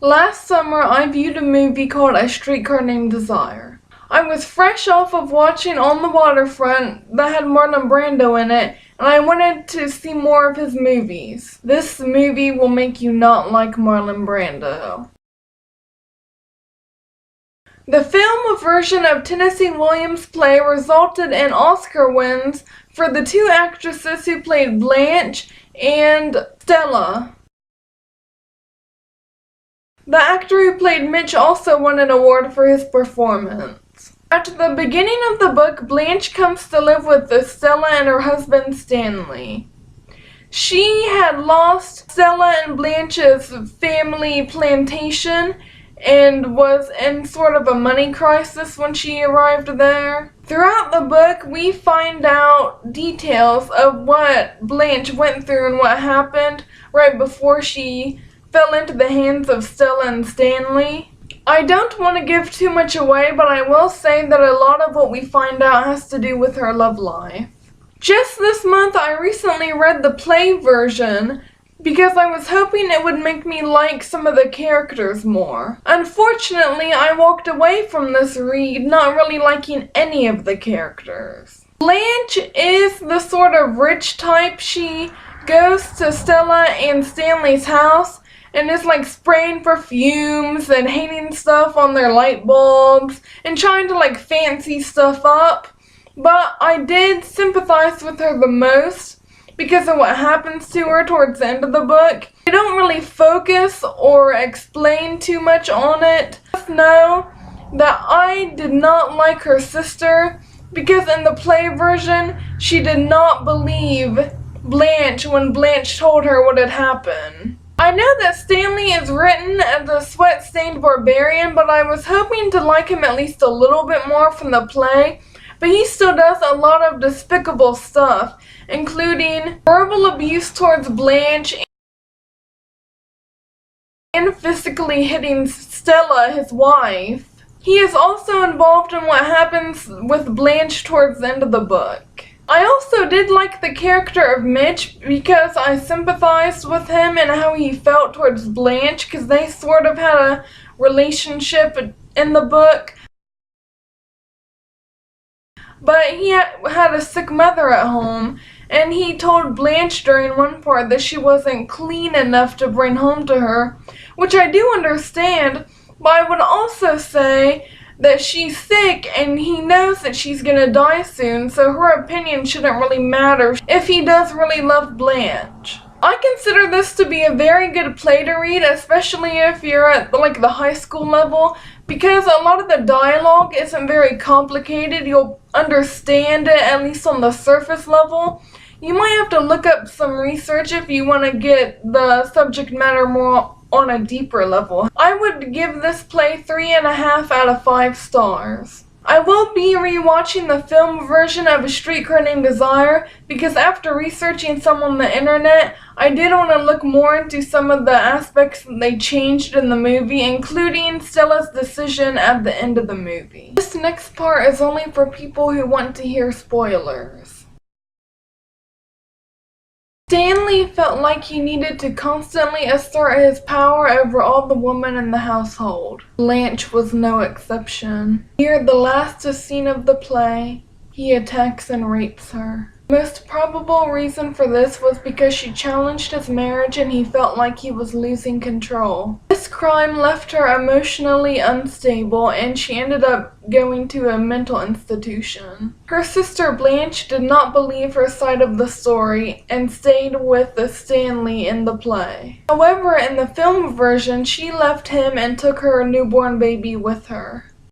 Last summer, I viewed a movie called A Streetcar Named Desire. I was fresh off of watching On the Waterfront that had Marlon Brando in it, and I wanted to see more of his movies. This movie will make you not like Marlon Brando. The film version of Tennessee Williams' play resulted in Oscar wins for the two actresses who played Blanche and Stella. The actor who played Mitch also won an award for his performance. At the beginning of the book, Blanche comes to live with Stella and her husband Stanley. She had lost Stella and Blanche's family plantation and was in sort of a money crisis when she arrived there. Throughout the book, we find out details of what Blanche went through and what happened right before she fell into the hands of Stella and Stanley. I don't want to give too much away, but I will say that a lot of what we find out has to do with her love life. Just this month, I recently read the play version because I was hoping it would make me like some of the characters more. Unfortunately, I walked away from this read not really liking any of the characters. Blanche is the sort of rich type. She goes to Stella and Stanley's house and is like spraying perfumes and hanging stuff on their light bulbs and trying to like fancy stuff up. But I did sympathize with her the most because of what happens to her towards the end of the book. They don't really focus or explain too much on it. Just know that I did not like her sister because in the play version, she did not believe Blanche when Blanche told her what had happened. I know that Stanley is written as a sweat-stained barbarian, but I was hoping to like him at least a little bit more from the play. But he still does a lot of despicable stuff, including verbal abuse towards Blanche and physically hitting Stella, his wife. He is also involved in what happens with Blanche towards the end of the book. I also did like the character of Mitch because I sympathized with him and how he felt towards Blanche because they sort of had a relationship in the book. But he had a sick mother at home, and he told Blanche during one part that she wasn't clean enough to bring home to her, which I do understand, but I would also say that she's sick and he knows that she's gonna die soon, so her opinion shouldn't really matter if he does really love Blanche. I consider this to be a very good play to read, especially if you're at like the high school level, because a lot of the dialogue isn't very complicated. You'll understand it, at least on the surface level. You might have to look up some research if you want to get the subject matter more on a deeper level. I would give this play 3.5 out of 5 stars. I will be rewatching the film version of A Streetcar Named Desire because after researching some on the internet, I did want to look more into some of the aspects that they changed in the movie, including Stella's decision at the end of the movie. This next part is only for people who want to hear spoilers. Stanley felt like he needed to constantly assert his power over all the women in the household. Blanche was no exception. Near the last scene of the play, he attacks and rapes her. The most probable reason for this was because she challenged his marriage and he felt like he was losing control. This crime left her emotionally unstable and she ended up going to a mental institution. Her sister Blanche did not believe her side of the story and stayed with Stanley in the play. However, in the film version, she left him and took her newborn baby with her.